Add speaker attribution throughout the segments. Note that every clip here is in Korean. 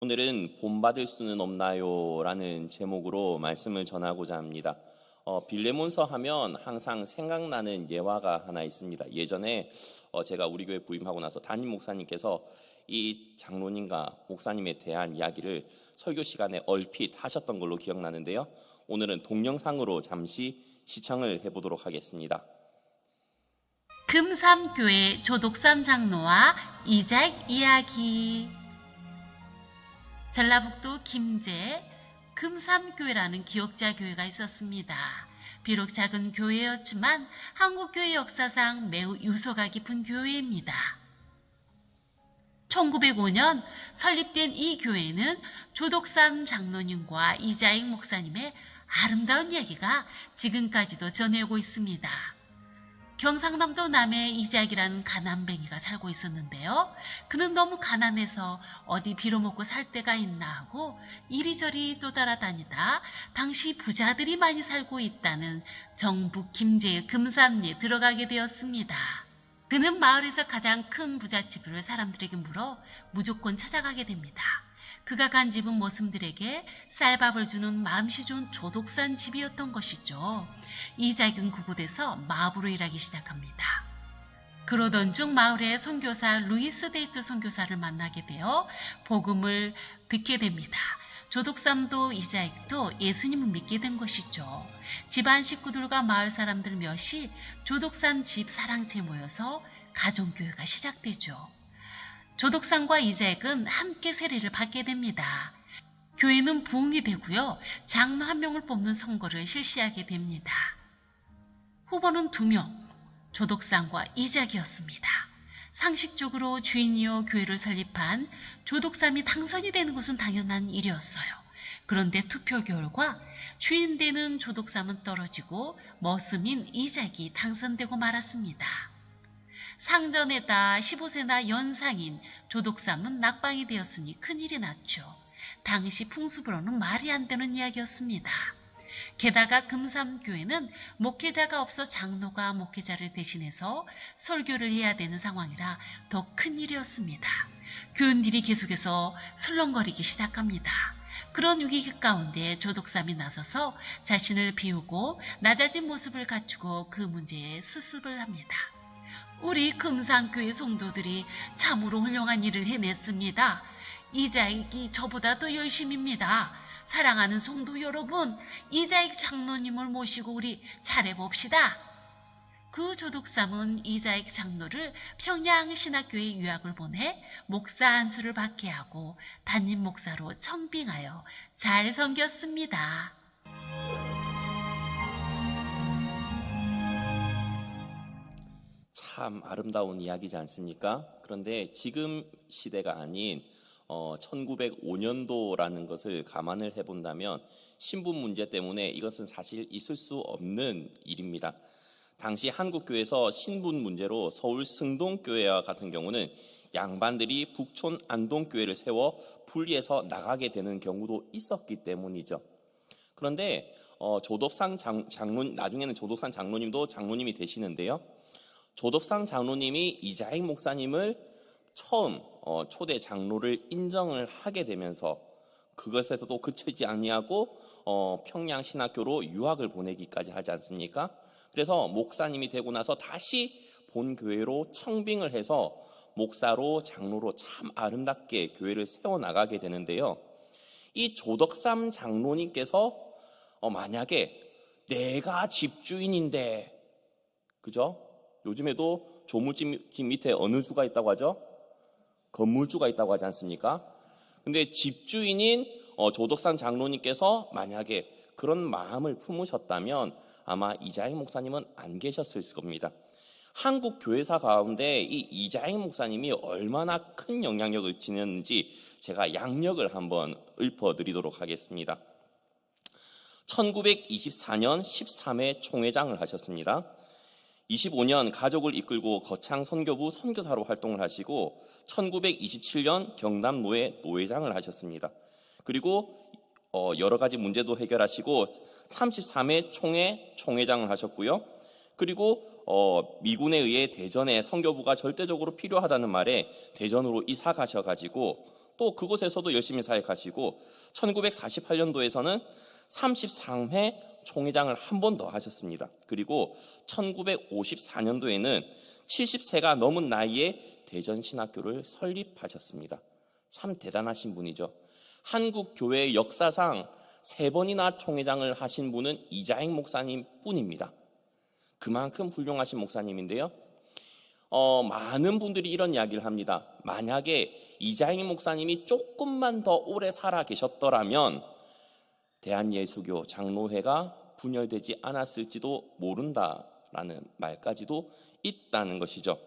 Speaker 1: 오늘은 본받을 수는 없나요? 라는 제목으로 말씀을 전하고자 합니다. 빌레몬서 하면 항상 생각나는 예화가 하나 있습니다. 예전에 제가 우리 교회 부임하고 나서 담임 목사님께서 이 장로님과 목사님에 대한 이야기를 설교 시간에 얼핏 하셨던 걸로 기억나는데요. 오늘은 동영상으로 잠시 시청을 해보도록 하겠습니다.
Speaker 2: 금삼교회 조독삼 장로와 이작 이야기. 전라북도 김제 금삼교회라는 기억자 교회가 있었습니다. 비록 작은 교회였지만 한국교회 역사상 매우 유서가 깊은 교회입니다. 1905년 설립된 이 교회는 조독삼 장로님과 이자익 목사님의 아름다운 이야기가 지금까지도 전해오고 있습니다. 경상남도 남해 이작이라는 가난뱅이가 살고 있었는데요. 그는 너무 가난해서 어디 빌어먹고 살 데가 있나 하고 이리저리 또 따라다니다 당시 부자들이 많이 살고 있다는 정북 김제의 금산리에 들어가게 되었습니다. 그는 마을에서 가장 큰 부잣집을 사람들에게 물어 무조건 찾아가게 됩니다. 그가 간 집은 모슴들에게 쌀밥을 주는 마음씨 좋은 조독산 집이었던 것이죠. 이작은 그곳에서 마부로 일하기 시작합니다. 그러던 중 마을의 선교사 루이스 데이트 선교사를 만나게 되어 복음을 듣게 됩니다. 조독삼도 이자익도 예수님을 믿게 된 것이죠. 집안 식구들과 마을 사람들 몇이 조독삼 집 사랑채에 모여서 가정교회가 시작되죠. 조독삼과 이자익은 함께 세례를 받게 됩니다. 교회는 부흥이 되고요. 장로 한 명을 뽑는 선거를 실시하게 됩니다. 후보는 2명, 조독삼과 이자익이었습니다. 상식적으로 주인이요 교회를 설립한 조독삼이 당선이 되는 것은 당연한 일이었어요. 그런데 투표 결과 주인 되는 조독삼은 떨어지고 머슴인 이자익이 당선되고 말았습니다. 상전에다 15세나 연상인 조독삼은 낙방이 되었으니 큰일이 났죠. 당시 풍습으로는 말이 안 되는 이야기였습니다. 게다가 금삼교회는 목회자가 없어 장로가 목회자를 대신해서 설교를 해야 되는 상황이라 더 큰일이었습니다. 교인들이 계속해서 술렁거리기 시작합니다. 그런 위기 가운데 조독삼이 나서서 자신을 비우고 낮아진 모습을 갖추고 그 문제에 수습을 합니다. 우리 금산교회 성도들이 참으로 훌륭한 일을 해냈습니다. 이자익이 저보다 더 열심입니다. 사랑하는 성도 여러분, 이자익 장로님을 모시고 우리 잘해봅시다. 그 조독삼은 이자익 장로를 평양신학교에 유학을 보내 목사 안수를 받게 하고 담임 목사로 청빙하여 잘 섬겼습니다.
Speaker 1: 참 아름다운 이야기지 않습니까? 그런데 지금 시대가 아닌 1905년도라는 것을 감안을 해본다면 신분 문제 때문에 이것은 사실 있을 수 없는 일입니다. 당시 한국교회에서 신분 문제로 서울 승동교회와 같은 경우는 양반들이 북촌 안동교회를 세워 분리해서 나가게 되는 경우도 있었기 때문이죠. 그런데 조독상 장로님, 나중에는 조독상 장로님도 장로님이 되시는데요. 조독상 장로님이 이자익 목사님을 처음 초대 장로를 인정을 하게 되면서 그것에서도 그치지 아니하고 평양신학교로 유학을 보내기까지 하지 않습니까? 그래서 목사님이 되고 나서 다시 본 교회로 청빙을 해서 목사로 장로로 참 아름답게 교회를 세워나가게 되는데요. 이 조덕삼 장로님께서 만약에 내가 집주인인데, 그죠? 요즘에도 조물집 밑에 어느 주가 있다고 하죠? 건물주가 있다고 하지 않습니까? 근데 집주인인 조덕삼 장로님께서 만약에 그런 마음을 품으셨다면 아마 이자익 목사님은 안 계셨을 겁니다. 한국 교회사 가운데 이 이자익 목사님이 얼마나 큰 영향력을 지녔는지 제가 양력을 한번 읊어드리도록 하겠습니다. 1924년 13회 총회장을 하셨습니다. 25년 가족을 이끌고 거창 선교부 선교사로 활동을 하시고 1927년 경남노회 노회장을 하셨습니다. 그리고 여러 가지 문제도 해결하시고 33회 총회 총회장을 하셨고요. 그리고 미군에 의해 대전에 선교부가 절대적으로 필요하다는 말에 대전으로 이사 가셔가지고 또 그곳에서도 열심히 사역하시고 1948년도에서는 33회 총회장을 한 번 더 하셨습니다. 그리고 1954년도에는 70세가 넘은 나이에 대전신학교를 설립하셨습니다. 참 대단하신 분이죠. 한국 교회의 역사상 3번이나 총회장을 하신 분은 이자익 목사님 뿐입니다. 그만큼 훌륭하신 목사님인데요. 많은 분들이 이런 이야기를 합니다. 만약에 이자익 목사님이 조금만 더 오래 살아 계셨더라면 대한예수교 장로회가 분열되지 않았을지도 모른다라는 말까지도 있다는 것이죠.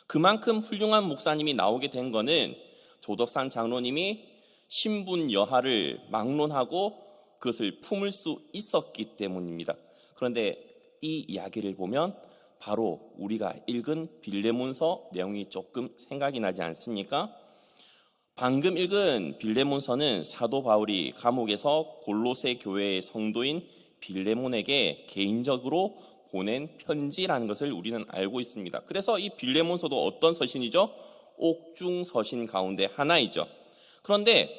Speaker 1: 그만큼 훌륭한 목사님이 나오게 된 것은 조덕산 장로님이 신분 여하를 막론하고 그것을 품을 수 있었기 때문입니다. 그런데 이 이야기를 보면 바로 우리가 읽은 빌레몬서 내용이 조금 생각이 나지 않습니까? 방금 읽은 빌레몬서는 사도 바울이 감옥에서 골로새 교회의 성도인 빌레몬에게 개인적으로 보낸 편지라는 것을 우리는 알고 있습니다. 그래서 이 빌레몬서도 어떤 서신이죠? 옥중서신 가운데 하나이죠. 그런데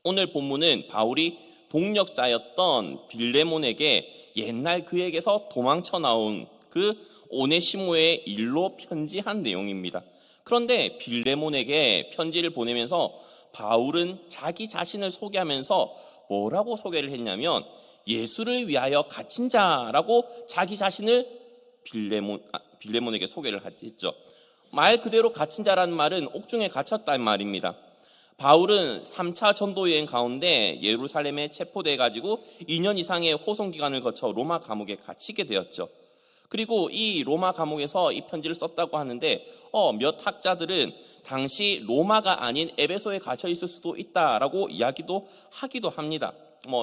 Speaker 1: 오늘 본문은 바울이 동역자였던 빌레몬에게 옛날 그에게서 도망쳐 나온 그 오네시모의 일로 편지한 내용입니다. 그런데 빌레몬에게 편지를 보내면서 바울은 자기 자신을 소개하면서 뭐라고 소개를 했냐면 예수를 위하여 갇힌 자라고 자기 자신을 빌레몬에게 소개를 했죠. 말 그대로 갇힌 자라는 말은 옥중에 갇혔다는 말입니다. 바울은 3차 전도 여행 가운데 예루살렘에 체포돼 가지고 2년 이상의 호송 기간을 거쳐 로마 감옥에 갇히게 되었죠. 그리고 이 로마 감옥에서 이 편지를 썼다고 하는데 몇 학자들은 당시 로마가 아닌 에베소에 갇혀 있을 수도 있다라고 이야기도 하기도 합니다.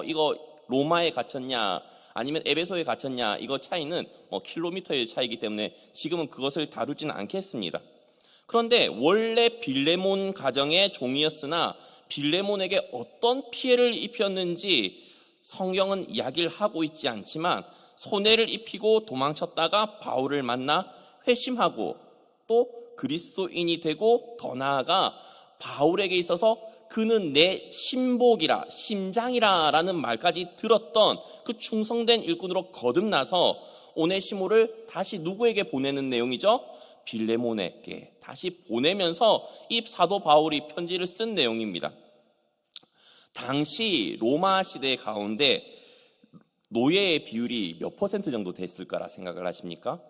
Speaker 1: 이거 로마에 갇혔냐 아니면 에베소에 갇혔냐 이거 차이는 킬로미터의 차이이기 때문에 지금은 그것을 다루지는 않겠습니다. 그런데 원래 빌레몬 가정의 종이었으나 빌레몬에게 어떤 피해를 입혔는지 성경은 이야기를 하고 있지 않지만 손해를 입히고 도망쳤다가 바울을 만나 회심하고 또 그리스도인이 되고 더 나아가 바울에게 있어서 그는 내 신복이라 심장이라 라는 말까지 들었던 그 충성된 일꾼으로 거듭나서 오네시모를 다시 누구에게 보내는 내용이죠? 빌레몬에게 다시 보내면서 이 사도 바울이 편지를 쓴 내용입니다. 당시 로마 시대 가운데 노예의 비율이 몇 퍼센트 정도 됐을까라 생각을 하십니까?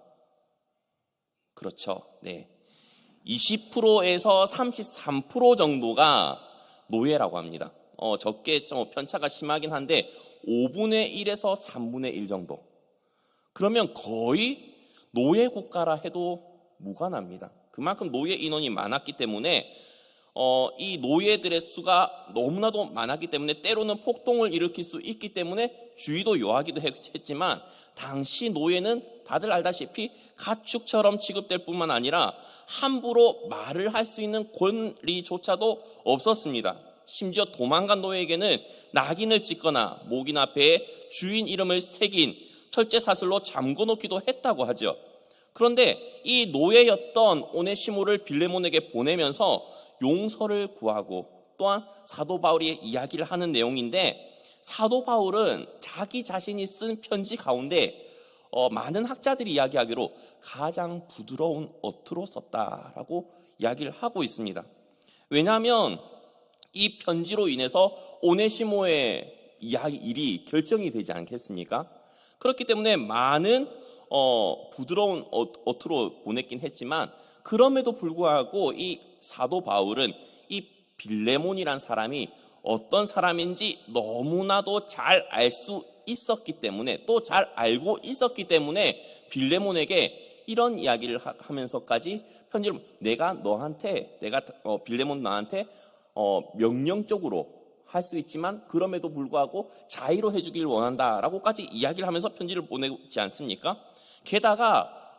Speaker 1: 그렇죠. 네. 20%에서 33% 정도가 노예라고 합니다. 적게 좀 편차가 심하긴 한데 5분의 1에서 3분의 1 정도. 그러면 거의 노예 국가라 해도 무관합니다. 그만큼 노예 인원이 많았기 때문에 이 노예들의 수가 너무나도 많았기 때문에 때로는 폭동을 일으킬 수 있기 때문에 주의도 요하기도 했지만 당시 노예는 다들 알다시피 가축처럼 취급될 뿐만 아니라 함부로 말을 할 수 있는 권리조차도 없었습니다. 심지어 도망간 노예에게는 낙인을 찍거나 목이나 배에 주인 이름을 새긴 철제 사슬로 잠궈놓기도 했다고 하죠. 그런데 이 노예였던 오네시모를 빌레몬에게 보내면서 용서를 구하고 또한 사도 바울이 이야기를 하는 내용인데 사도 바울은 자기 자신이 쓴 편지 가운데 많은 학자들이 이야기하기로 가장 부드러운 어투로 썼다라고 이야기를 하고 있습니다. 왜냐하면 이 편지로 인해서 오네시모의 일이 결정이 되지 않겠습니까? 그렇기 때문에 많은 부드러운 어투로 보냈긴 했지만 그럼에도 불구하고 이 사도 바울은 이 빌레몬이란 사람이 어떤 사람인지 너무나도 잘 알 수 있었기 때문에 또 잘 알고 있었기 때문에 빌레몬에게 이런 이야기를 하면서까지 편지를 내가 빌레몬 너한테 명령적으로 할 수 있지만 그럼에도 불구하고 자의로 해주길 원한다라고까지 이야기를 하면서 편지를 보내지 않습니까? 게다가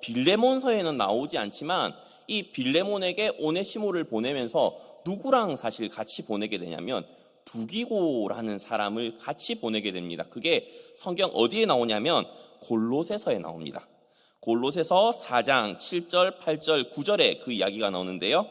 Speaker 1: 빌레몬서에는 나오지 않지만 이 빌레몬에게 오네시모를 보내면서 누구랑 사실 같이 보내게 되냐면 두기고라는 사람을 같이 보내게 됩니다. 그게 성경 어디에 나오냐면 골로새서에 나옵니다. 골로새서 4장 7절, 8절, 9절에 그 이야기가 나오는데요.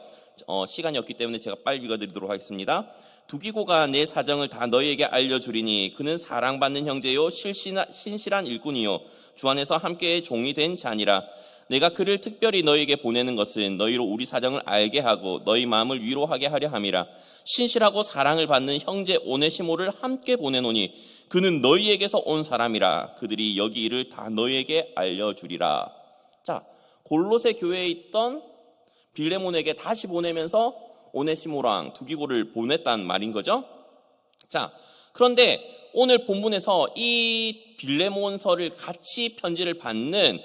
Speaker 1: 시간이 없기 때문에 제가 빨리 읽어드리도록 하겠습니다. 두기고가 내 사정을 다 너희에게 알려주리니 그는 사랑받는 형제요 신실한 일꾼이요 주 안에서 함께 종이 된 자니라. 내가 그를 특별히 너희에게 보내는 것은 너희로 우리 사정을 알게 하고 너희 마음을 위로하게 하려 함이라. 신실하고 사랑을 받는 형제 오네시모를 함께 보내노니 그는 너희에게서 온 사람이라. 그들이 여기 일을 다 너희에게 알려주리라. 자, 골로새 교회에 있던 빌레몬에게 다시 보내면서 오네시모랑 두기고를 보냈단 말인 거죠. 자, 그런데 오늘 본문에서 이 빌레몬서를 같이 편지를 받는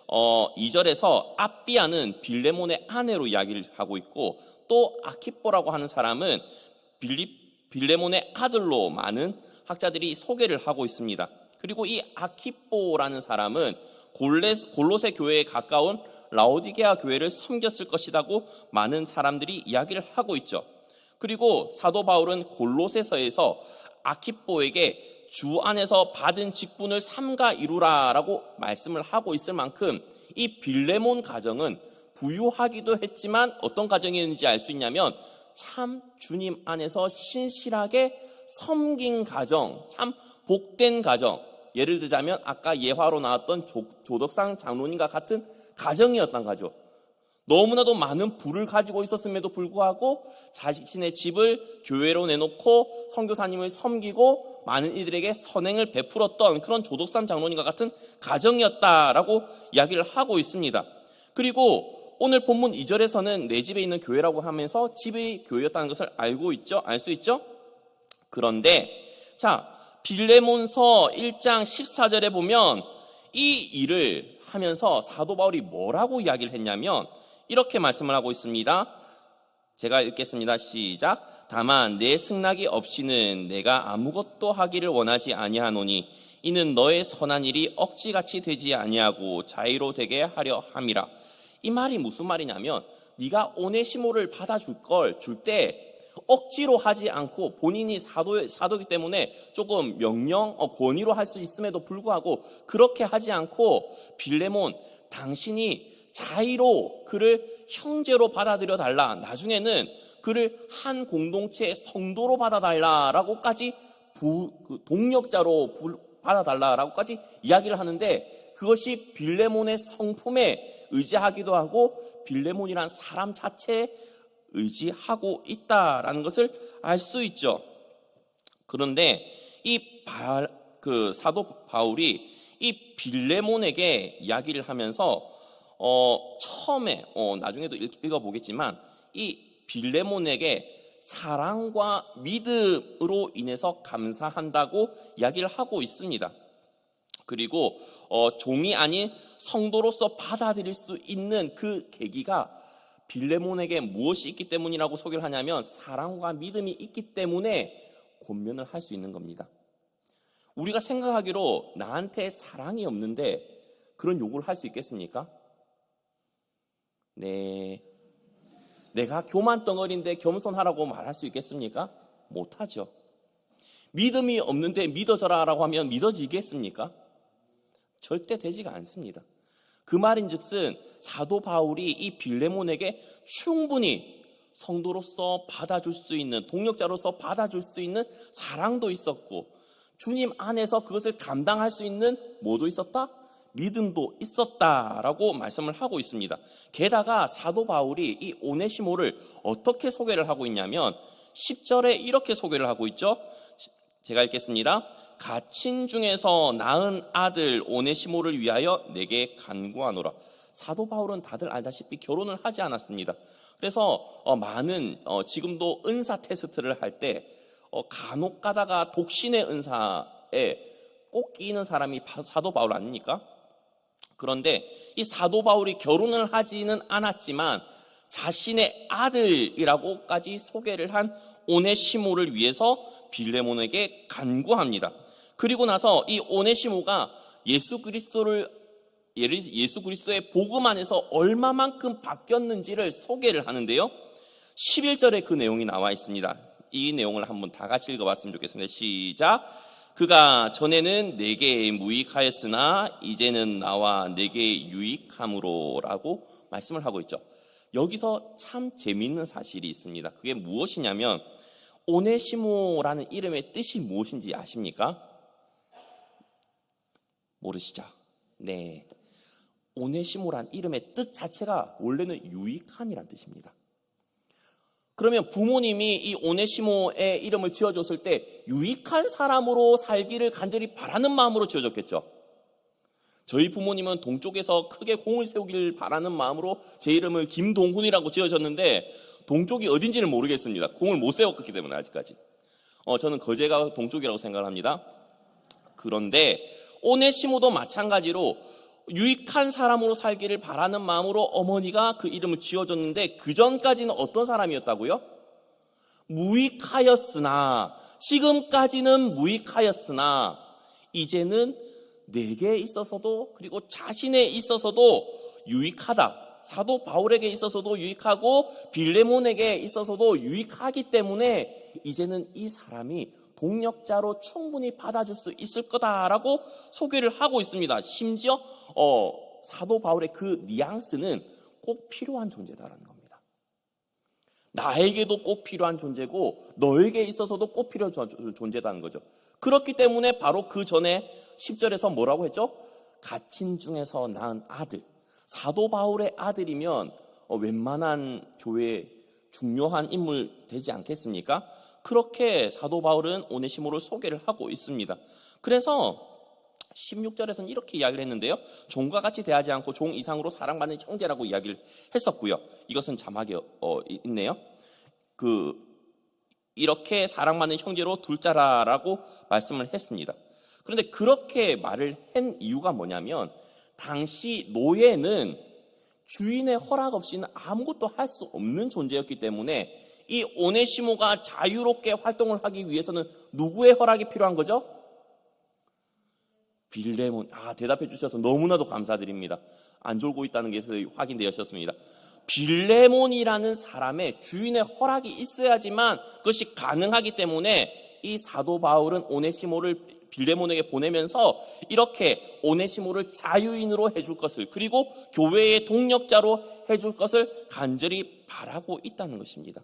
Speaker 1: 2절에서 아비아는 빌레몬의 아내로 이야기를 하고 있고, 또 아키뽀라고 하는 사람은 빌레몬의 아들로 많은 학자들이 소개를 하고 있습니다. 그리고 이 아키뽀라는 사람은 골로새 교회에 가까운 라오디게아 교회를 섬겼을 것이라고 많은 사람들이 이야기를 하고 있죠. 그리고 사도 바울은 골로새서에서 아키뽀에게 주 안에서 받은 직분을 삼가 이루라라고 말씀을 하고 있을 만큼 이 빌레몬 가정은 부유하기도 했지만 어떤 가정이었는지 알 수 있냐면 참 주님 안에서 신실하게 섬긴 가정, 참 복된 가정, 예를 들자면 아까 예화로 나왔던 조덕상 장로님과 같은 가정이었던 거죠. 너무나도 많은 부를 가지고 있었음에도 불구하고 자신의 집을 교회로 내놓고 선교사님을 섬기고 많은 이들에게 선행을 베풀었던 그런 조덕삼 장로님과 같은 가정이었다라고 이야기를 하고 있습니다. 그리고 오늘 본문 2절에서는 내 집에 있는 교회라고 하면서 집이 교회였다는 것을 알 수 있죠? 그런데 자, 빌레몬서 1장 14절에 보면 이 일을 하면서 사도 바울이 뭐라고 이야기를 했냐면 이렇게 말씀을 하고 있습니다. 제가 읽겠습니다. 시작. 다만 내 승낙이 없이는 내가 아무것도 하기를 원하지 아니하노니 이는 너의 선한 일이 억지같이 되지 아니하고 자의로 되게 하려 함이라. 이 말이 무슨 말이냐면 네가 오네시모를 받아줄 걸 줄 때 억지로 하지 않고 본인이 사도이기 때문에 조금 명령, 권위로 할 수 있음에도 불구하고 그렇게 하지 않고 빌레몬 당신이 자의로 그를 형제로 받아들여 달라, 나중에는 그를 한 공동체의 성도로 받아달라라고까지 동력자로 받아달라라고까지 이야기를 하는데 그것이 빌레몬의 성품에 의지하기도 하고 빌레몬이란 사람 자체에 의지하고 있다라는 것을 알 수 있죠. 그런데 이 사도 바울이 이 빌레몬에게 이야기를 하면서 처음에 나중에도 읽어보겠지만 이 빌레몬에게 사랑과 믿음으로 인해서 감사한다고 이야기를 하고 있습니다. 그리고 종이 아닌 성도로서 받아들일 수 있는 그 계기가 빌레몬에게 무엇이 있기 때문이라고 소개를 하냐면 사랑과 믿음이 있기 때문에 권면을 할 수 있는 겁니다. 우리가 생각하기로 나한테 사랑이 없는데 그런 요구를 할 수 있겠습니까? 네. 내가 교만 덩어리인데 겸손하라고 말할 수 있겠습니까? 못하죠. 믿음이 없는데 믿어져라라고 하면 믿어지겠습니까? 절대 되지가 않습니다. 그 말인즉슨 사도 바울이 이 빌레몬에게 충분히 성도로서 받아줄 수 있는, 동력자로서 받아줄 수 있는 사랑도 있었고 주님 안에서 그것을 감당할 수 있는 뭐도 있었다? 믿음도 있었다라고 말씀을 하고 있습니다. 게다가 사도 바울이 이 오네시모를 어떻게 소개를 하고 있냐면 10절에 이렇게 소개를 하고 있죠. 제가 읽겠습니다. 가친 중에서 낳은 아들 오네시모를 위하여 내게 간구하노라. 사도 바울은 다들 알다시피 결혼을 하지 않았습니다. 그래서 많은 지금도 은사 테스트를 할 때 간혹 가다가 독신의 은사에 꼭 끼이는 사람이 사도 바울 아닙니까? 그런데 이 사도 바울이 결혼을 하지는 않았지만 자신의 아들이라고까지 소개를 한 오네시모를 위해서 빌레몬에게 간구합니다. 그리고 나서 이 오네시모가 예수 그리스도의 복음 안에서 얼마만큼 바뀌었는지를 소개를 하는데요. 11절에 그 내용이 나와 있습니다. 이 내용을 한번 다 같이 읽어봤으면 좋겠습니다. 시작. 그가 전에는 내게 무익하였으나 이제는 나와 내게 유익함으로라고 말씀을 하고 있죠. 여기서 참 재미있는 사실이 있습니다. 그게 무엇이냐면 오네시모라는 이름의 뜻이 무엇인지 아십니까? 모르시죠? 네. 오네시모란 이름의 뜻 자체가 원래는 유익한이란 뜻입니다. 그러면 부모님이 이 오네시모의 이름을 지어줬을 때 유익한 사람으로 살기를 간절히 바라는 마음으로 지어줬겠죠. 저희 부모님은 동쪽에서 크게 공을 세우길 바라는 마음으로 제 이름을 김동훈이라고 지어줬는데 동쪽이 어딘지는 모르겠습니다. 공을 못 세웠기 때문에 아직까지. 저는 거제가 동쪽이라고 생각을 합니다. 그런데 오네시모도 마찬가지로 유익한 사람으로 살기를 바라는 마음으로 어머니가 그 이름을 지어줬는데 그 전까지는 어떤 사람이었다고요? 무익하였으나, 지금까지는 무익하였으나 이제는 내게 있어서도 그리고 자신에 있어서도 유익하다. 사도 바울에게 있어서도 유익하고 빌레몬에게 있어서도 유익하기 때문에 이제는 이 사람이 동력자로 충분히 받아줄 수 있을 거다라고 소개를 하고 있습니다. 심지어 사도 바울의 그 뉘앙스는 꼭 필요한 존재다라는 겁니다. 나에게도 꼭 필요한 존재고 너에게 있어서도 꼭 필요한 존재다는 거죠. 그렇기 때문에 바로 그 전에 10절에서 뭐라고 했죠? 갇힌 중에서 낳은 아들. 사도 바울의 아들이면 웬만한 교회에 중요한 인물 되지 않겠습니까? 그렇게 사도 바울은 오네시모를 소개를 하고 있습니다. 그래서 16절에서는 이렇게 이야기를 했는데요. 종과 같이 대하지 않고 종 이상으로 사랑받는 형제라고 이야기를 했었고요. 이것은 자막에 있네요. 이렇게 사랑받는 형제로 둘 자라라고 말씀을 했습니다. 그런데 그렇게 말을 한 이유가 뭐냐면 당시 노예는 주인의 허락 없이는 아무것도 할 수 없는 존재였기 때문에 이 오네시모가 자유롭게 활동을 하기 위해서는 누구의 허락이 필요한 거죠? 빌레몬. 대답해 주셔서 너무나도 감사드립니다. 안 졸고 있다는 게 확인되셨습니다. 빌레몬이라는 사람의 주인의 허락이 있어야지만 그것이 가능하기 때문에 이 사도 바울은 오네시모를 빌레몬에게 보내면서 이렇게 오네시모를 자유인으로 해줄 것을, 그리고 교회의 동력자로 해줄 것을 간절히 바라고 있다는 것입니다.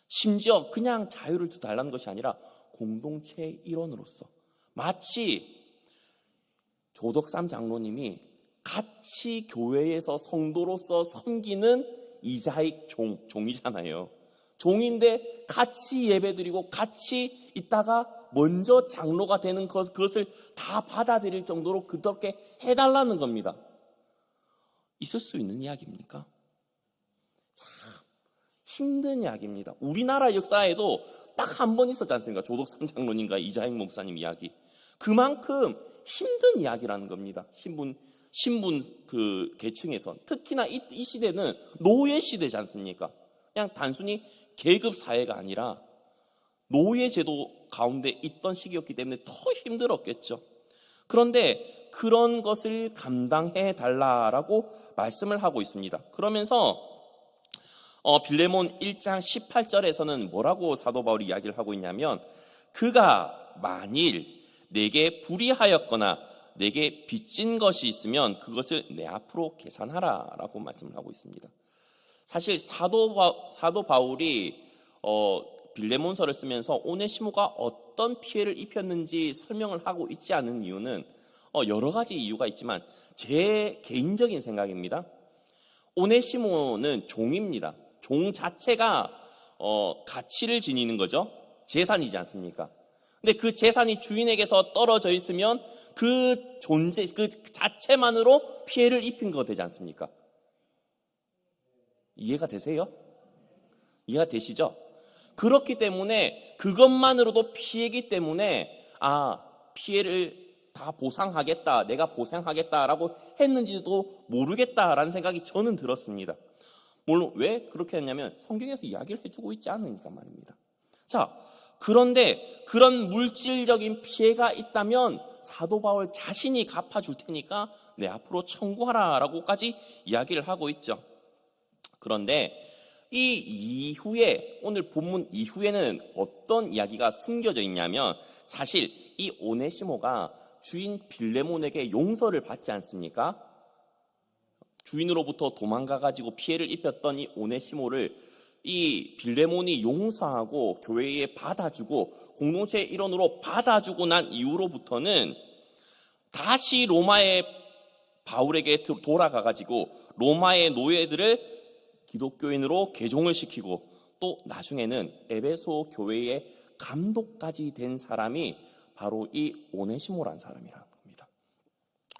Speaker 1: 심지어 그냥 자유를 달라는 것이 아니라 공동체의 일원으로서, 마치 조덕삼 장로님이 같이 교회에서 성도로서 섬기는 이자익 종이잖아요. 종인데 같이 예배드리고 같이 있다가 먼저 장로가 되는 그것을 다 받아들일 정도로 그렇게 해달라는 겁니다. 있을 수 있는 이야기입니까? 참 힘든 이야기입니다. 우리나라 역사에도 딱 한 번 있었지 않습니까? 조덕삼 장로님과 이자익 목사님 이야기. 그만큼 힘든 이야기라는 겁니다. 신분 그 계층에서. 특히나 이 시대는 노예 시대지 않습니까? 그냥 단순히 계급 사회가 아니라 노예 제도 가운데 있던 시기였기 때문에 더 힘들었겠죠. 그런데 그런 것을 감당해 달라라고 말씀을 하고 있습니다. 그러면서 빌레몬 1장 18절에서는 뭐라고 사도 바울이 이야기를 하고 있냐면, 그가 만일 내게 불의하였거나 내게 빚진 것이 있으면 그것을 내 앞으로 계산하라 라고 말씀을 하고 있습니다. 사실 사도 바울이 빌레몬서를 쓰면서 오네시모가 어떤 피해를 입혔는지 설명을 하고 있지 않은 이유는 여러 가지 이유가 있지만 제 개인적인 생각입니다. 오네시모는 종입니다. 종 자체가 가치를 지니는 거죠. 재산이지 않습니까? 근데 그 재산이 주인에게서 떨어져 있으면 그 존재, 그 자체만으로 피해를 입힌 거 되지 않습니까? 이해가 되세요? 이해가 되시죠? 그렇기 때문에 그것만으로도 피해이기 때문에 피해를 다 보상하겠다, 내가 보상하겠다라고 했는지도 모르겠다라는 생각이 저는 들었습니다. 물론 왜 그렇게 했냐면 성경에서 이야기를 해주고 있지 않으니까 말입니다. 자, 그런데 그런 물질적인 피해가 있다면 사도 바울 자신이 갚아줄 테니까 내 앞으로 청구하라라고까지 이야기를 하고 있죠. 그런데 이 이후에, 오늘 본문 이후에는 어떤 이야기가 숨겨져 있냐면, 사실 이 오네시모가 주인 빌레몬에게 용서를 받지 않습니까? 주인으로부터 도망가가지고 피해를 입혔던 이 오네시모를 이 빌레몬이 용서하고 교회에 받아주고 공동체의 일원으로 받아주고 난 이후로부터는 다시 로마의 바울에게 돌아가가지고 로마의 노예들을 기독교인으로 개종을 시키고 또 나중에는 에베소 교회의 감독까지 된 사람이 바로 이 오네시모라는 사람이라는 겁니다.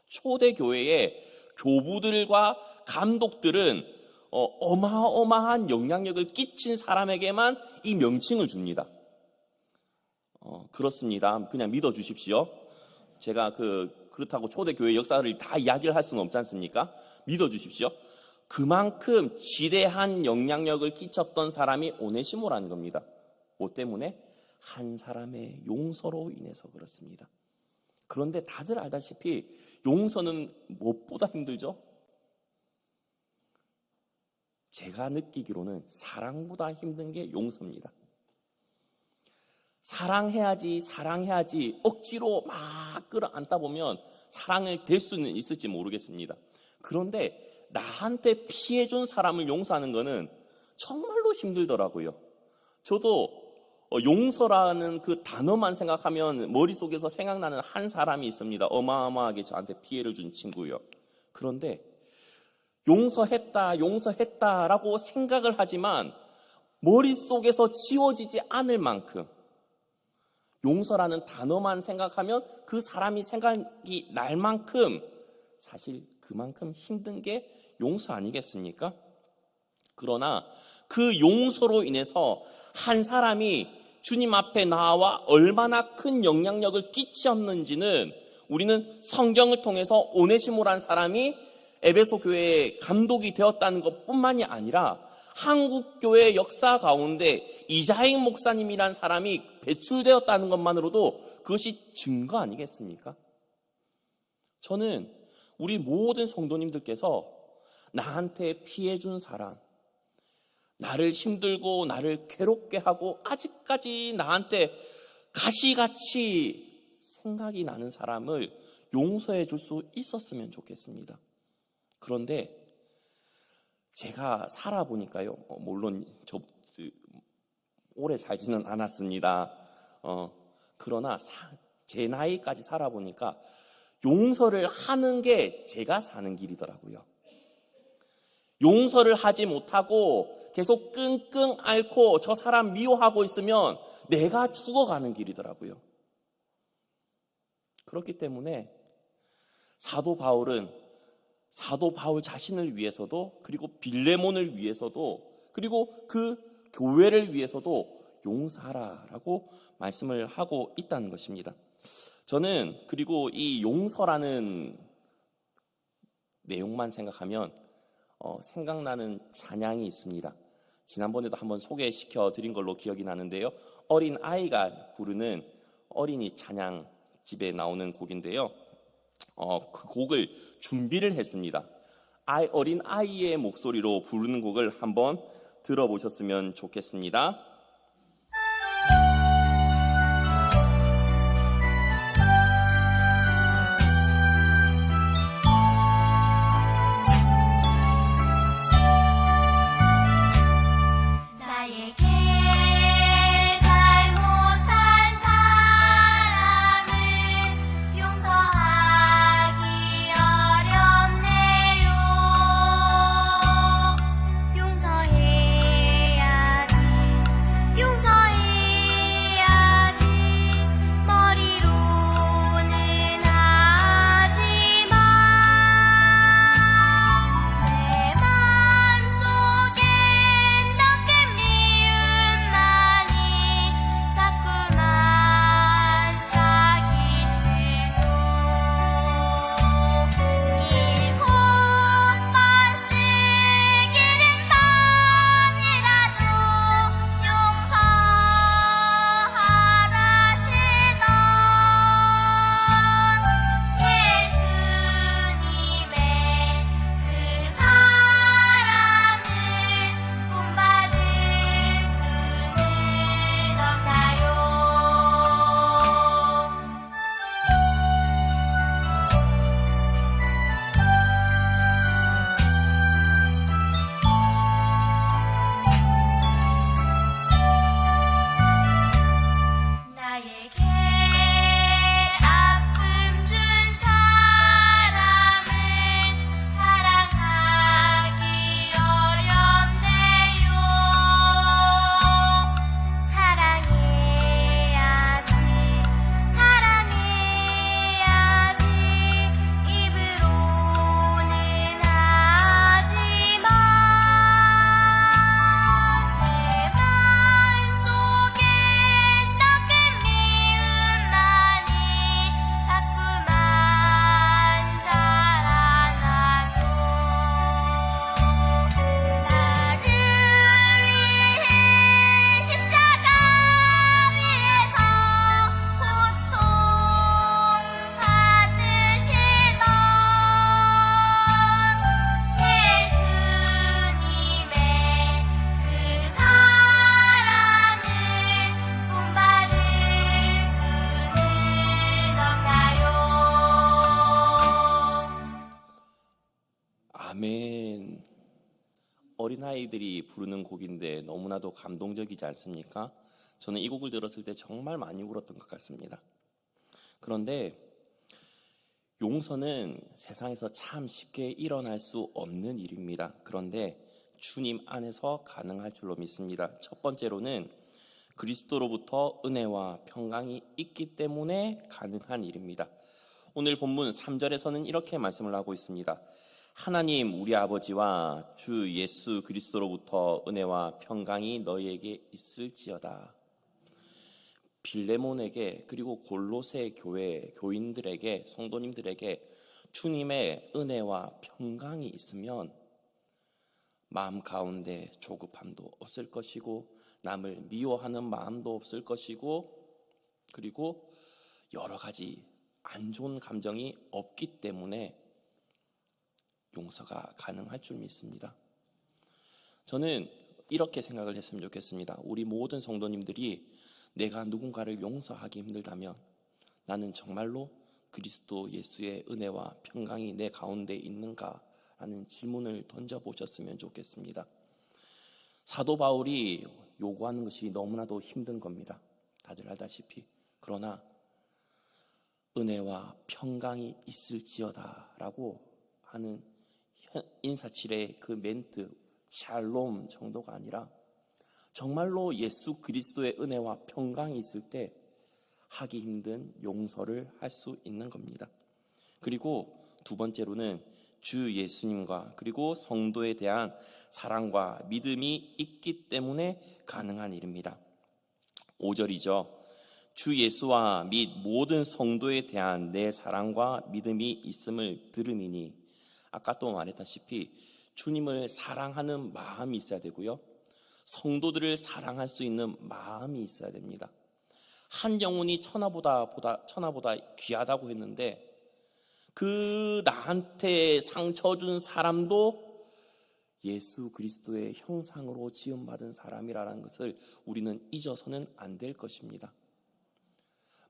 Speaker 1: 초대 교회의 교부들과 감독들은 어마어마한 영향력을 끼친 사람에게만 이 명칭을 줍니다. 그렇습니다. 그냥 믿어주십시오. 제가 그렇다고 초대교회 역사를 다 이야기를 할 수는 없지 않습니까? 믿어주십시오. 그만큼 지대한 영향력을 끼쳤던 사람이 오네시모라는 겁니다. 뭐 때문에? 한 사람의 용서로 인해서 그렇습니다. 그런데 다들 알다시피 용서는 무엇보다 힘들죠? 제가 느끼기로는 사랑보다 힘든 게 용서입니다. 사랑해야지 억지로 막 끌어안다 보면 사랑을 될 수는 있을지 모르겠습니다. 그런데 나한테 피해준 사람을 용서하는 거는 정말로 힘들더라고요. 저도 용서라는 그 단어만 생각하면 머릿속에서 생각나는 한 사람이 있습니다. 어마어마하게 저한테 피해를 준 친구요. 그런데 용서했다라고 생각을 하지만 머릿속에서 지워지지 않을 만큼 용서라는 단어만 생각하면 그 사람이 생각이 날 만큼 사실 그만큼 힘든 게 용서 아니겠습니까? 그러나 그 용서로 인해서 한 사람이 주님 앞에 나와 얼마나 큰 영향력을 끼쳤는지는 우리는 성경을 통해서 오네시모라는 사람이 에베소 교회의 감독이 되었다는 것뿐만이 아니라 한국 교회의 역사 가운데 이자익 목사님이란 사람이 배출되었다는 것만으로도 그것이 증거 아니겠습니까? 저는 우리 모든 성도님들께서 나한테 피해준 사람, 나를 힘들고 나를 괴롭게 하고 아직까지 나한테 가시같이 생각이 나는 사람을 용서해 줄 수 있었으면 좋겠습니다. 그런데 제가 살아보니까요, 물론 오래 살지는 않았습니다. 그러나 제 나이까지 살아보니까 용서를 하는 게 제가 사는 길이더라고요. 용서를 하지 못하고 계속 끙끙 앓고 저 사람 미워하고 있으면 내가 죽어가는 길이더라고요. 그렇기 때문에 사도 바울 자신을 위해서도 그리고 빌레몬을 위해서도 그리고 그 교회를 위해서도 용서하라라고 말씀을 하고 있다는 것입니다. 저는 그리고 이 용서라는 내용만 생각하면 생각나는 찬양이 있습니다. 지난번에도 한번 소개시켜 드린 걸로 기억이 나는데요. 어린 아이가 부르는 어린이 찬양 집에 나오는 곡인데요. 그 곡을 준비를 했습니다. 어린 아이의 목소리로 부르는 곡을 한번 들어보셨으면 좋겠습니다.
Speaker 3: 용서해야지
Speaker 1: 어린아이들이 부르는 곡인데 너무나도 감동적이지 않습니까? 저는 이 곡을 들었을 때 정말 많이 울었던 것 같습니다. 그런데 용서는 세상에서 참 쉽게 일어날 수 없는 일입니다. 그런데 주님 안에서 가능할 줄로 믿습니다. 첫 번째로는 그리스도로부터 은혜와 평강이 있기 때문에 가능한 일입니다. 오늘 본문 3절에서는 이렇게 말씀을 하고 있습니다. 하나님 우리 아버지와 주 예수 그리스도로부터 은혜와 평강이 너희에게 있을지어다. 빌레몬에게 그리고 골로새 교회 교인들에게 성도님들에게 주님의 은혜와 평강이 있으면 마음 가운데 조급함도 없을 것이고 남을 미워하는 마음도 없을 것이고 그리고 여러 가지 안 좋은 감정이 없기 때문에 용서가 가능할 줄 믿습니다. 저는 이렇게 생각을 했으면 좋겠습니다. 우리 모든 성도님들이 내가 누군가를 용서하기 힘들다면 나는 정말로 그리스도 예수의 은혜와 평강이 내 가운데 있는가라는 질문을 던져보셨으면 좋겠습니다. 사도 바울이 요구하는 것이 너무나도 힘든 겁니다. 다들 알다시피. 그러나 은혜와 평강이 있을지어다 라고 하는 인사치레의 그 멘트 샬롬 정도가 아니라 정말로 예수 그리스도의 은혜와 평강이 있을 때 하기 힘든 용서를 할 수 있는 겁니다. 그리고 두 번째로는 주 예수님과 그리고 성도에 대한 사랑과 믿음이 있기 때문에 가능한 일입니다. 5절이죠. 주 예수와 및 모든 성도에 대한 내 사랑과 믿음이 있음을 들음이니, 아까 또 말했다시피 주님을 사랑하는 마음이 있어야 되고요, 성도들을 사랑할 수 있는 마음이 있어야 됩니다. 한 영혼이 천하보다 귀하다고 했는데 그 나한테 상처 준 사람도 예수 그리스도의 형상으로 지음받은 사람이라는 것을 우리는 잊어서는 안 될 것입니다.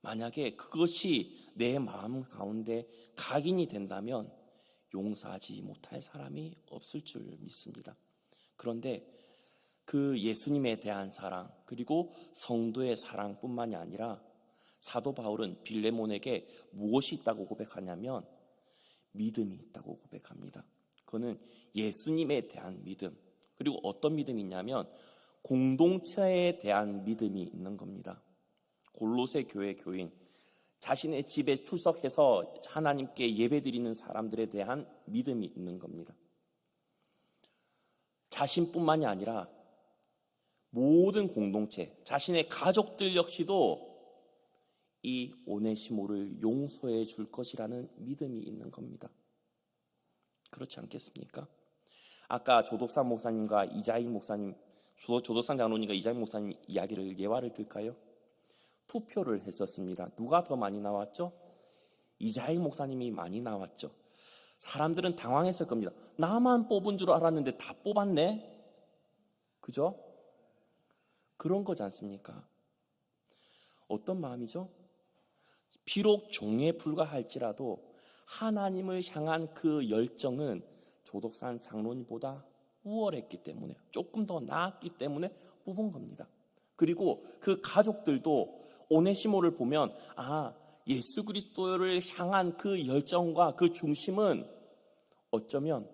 Speaker 1: 만약에 그것이 내 마음 가운데 각인이 된다면 용서하지 못할 사람이 없을 줄 믿습니다. 그런데 그 예수님에 대한 사랑 그리고 성도의 사랑뿐만이 아니라 사도 바울은 빌레몬에게 무엇이 있다고 고백하냐면 믿음이 있다고 고백합니다. 그거는 예수님에 대한 믿음, 그리고 어떤 믿음이 있냐면 공동체에 대한 믿음이 있는 겁니다. 골로새 교회 교인, 자신의 집에 출석해서 하나님께 예배드리는 사람들에 대한 믿음이 있는 겁니다. 자신뿐만이 아니라 모든 공동체, 자신의 가족들 역시도 이 오네시모를 용서해 줄 것이라는 믿음이 있는 겁니다. 그렇지 않겠습니까? 아까 조덕산 목사님과 이자익 목사님, 조덕산 장로님과 이자익 목사님 이야기를 예화를 들까요? 투표를 했었습니다. 누가 더 많이 나왔죠? 이자익 목사님이 많이 나왔죠. 사람들은 당황했을 겁니다. 나만 뽑은 줄 알았는데 다 뽑았네? 그죠? 그런 거지 않습니까? 어떤 마음이죠? 비록 종에 불과할지라도 하나님을 향한 그 열정은 조덕산 장로님보다 우월했기 때문에, 조금 더 나았기 때문에 뽑은 겁니다. 그리고 그 가족들도 오네시모를 보면 예수 그리스도를 향한 그 열정과 그 중심은 어쩌면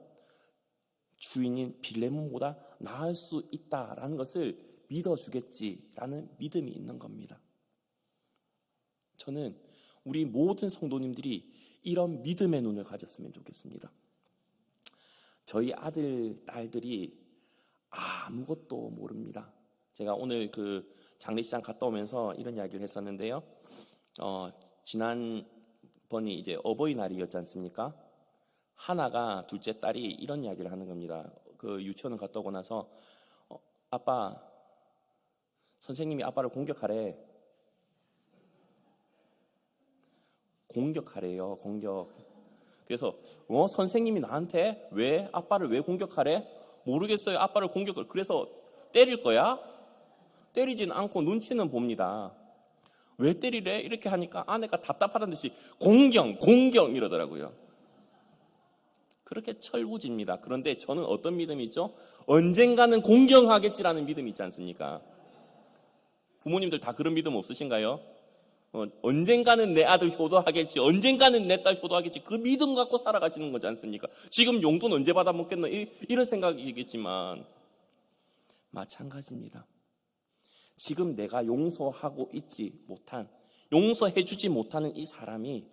Speaker 1: 주인인 빌레몬보다 나을 수 있다라는 것을 믿어주겠지라는 믿음이 있는 겁니다. 저는 우리 모든 성도님들이 이런 믿음의 눈을 가졌으면 좋겠습니다. 저희 아들, 딸들이 아무것도 모릅니다. 제가 오늘 그 장례식장 갔다 오면서 이런 이야기를 했었는데요. 지난번이 이제 어버이날이었지 않습니까? 하나가, 둘째 딸이 이런 이야기를 하는 겁니다. 그 유치원을 갔다 오고 나서 아빠, 선생님이 아빠를 공격하래. 공격하래요. 공격. 그래서 선생님이 나한테 왜 아빠를 왜 공격하래? 모르겠어요. 아빠를 공격을. 그래서 때릴 거야? 때리진 않고 눈치는 봅니다. 왜 때리래? 이렇게 하니까 아내가 답답하다는 듯이 공경 이러더라고요. 그렇게 철부지입니다. 그런데 저는 어떤 믿음이 있죠? 언젠가는 공경하겠지라는 믿음이 있지 않습니까? 부모님들 다 그런 믿음 없으신가요? 언젠가는 내 아들 효도하겠지, 언젠가는 내 딸 효도하겠지, 그 믿음 갖고 살아가시는 거지 않습니까? 지금 용돈 언제 받아먹겠나 이런 생각이겠지만 마찬가지입니다. 지금 내가 용서하고 있지 못한, 용서해주지 못하는 이 사람이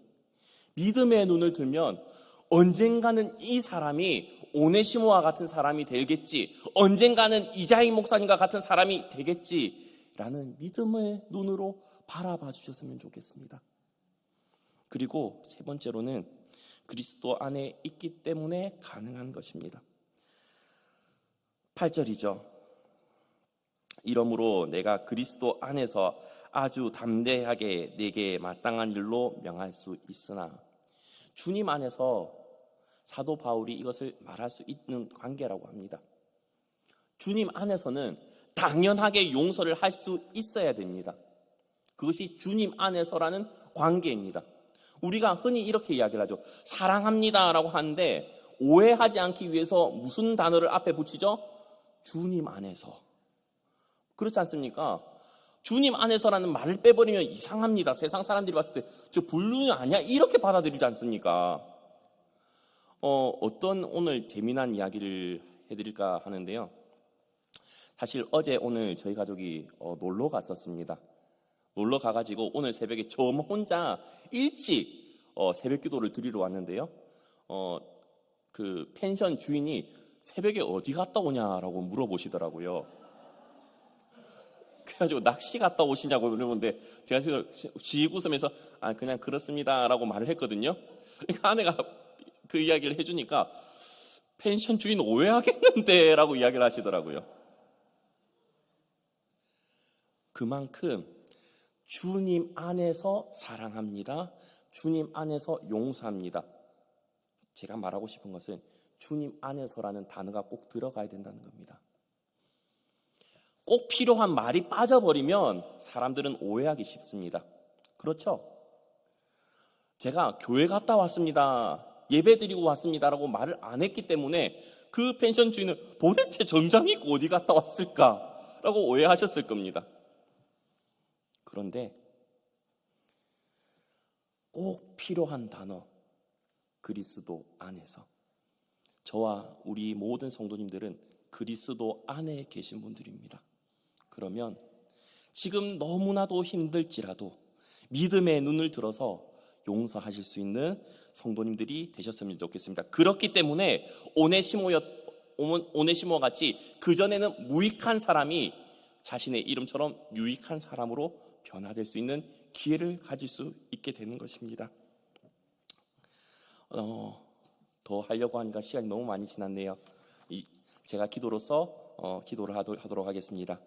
Speaker 1: 믿음의 눈을 들면 언젠가는 이 사람이 오네시모와 같은 사람이 되겠지, 언젠가는 이자익 목사님과 같은 사람이 되겠지라는 믿음의 눈으로 바라봐 주셨으면 좋겠습니다. 그리고 세 번째로는 그리스도 안에 있기 때문에 가능한 것입니다. 8절이죠. 이러므로 내가 그리스도 안에서 아주 담대하게 내게 마땅한 일로 명할 수 있으나, 주님 안에서 사도 바울이 이것을 말할 수 있는 관계라고 합니다. 주님 안에서는 당연하게 용서를 할 수 있어야 됩니다. 그것이 주님 안에서라는 관계입니다. 우리가 흔히 이렇게 이야기를 하죠. 사랑합니다라고 하는데 오해하지 않기 위해서 무슨 단어를 앞에 붙이죠? 주님 안에서. 그렇지 않습니까? 주님 안에서라는 말을 빼버리면 이상합니다. 세상 사람들이 봤을 때 저 불륜이 아니야? 이렇게 받아들이지 않습니까? 어떤 오늘 재미난 이야기를 해드릴까 하는데요. 사실 어제 오늘 저희 가족이 놀러 갔었습니다. 놀러 가가지고 오늘 새벽에 저 혼자 일찍 새벽 기도를 드리러 왔는데요. 그 펜션 주인이 새벽에 어디 갔다 오냐라고 물어보시더라고요. 그래가지고 낚시 갔다 오시냐고 물어보는데 제가 지금 웃으면서 그냥 그렇습니다라고 말을 했거든요. 그러니까 아내가 그 이야기를 해주니까 펜션 주인 오해하겠는데 라고 이야기를 하시더라고요. 그만큼 주님 안에서 사랑합니다. 주님 안에서 용서합니다. 제가 말하고 싶은 것은 주님 안에서라는 단어가 꼭 들어가야 된다는 겁니다. 꼭 필요한 말이 빠져버리면 사람들은 오해하기 쉽습니다. 그렇죠? 제가 교회 갔다 왔습니다, 예배 드리고 왔습니다라고 말을 안 했기 때문에 그 펜션 주인은 도대체 정장 입고 어디 갔다 왔을까라고 오해하셨을 겁니다. 그런데 꼭 필요한 단어, 그리스도 안에서. 저와 우리 모든 성도님들은 그리스도 안에 계신 분들입니다. 그러면 지금 너무나도 힘들지라도 믿음의 눈을 들어서 용서하실 수 있는 성도님들이 되셨으면 좋겠습니다. 그렇기 때문에 오네시모 같이 그전에는 무익한 사람이 자신의 이름처럼 유익한 사람으로 변화될 수 있는 기회를 가질 수 있게 되는 것입니다. 더 하려고 하니까 시간이 너무 많이 지났네요. 제가 기도로서 기도를 하도록 하겠습니다.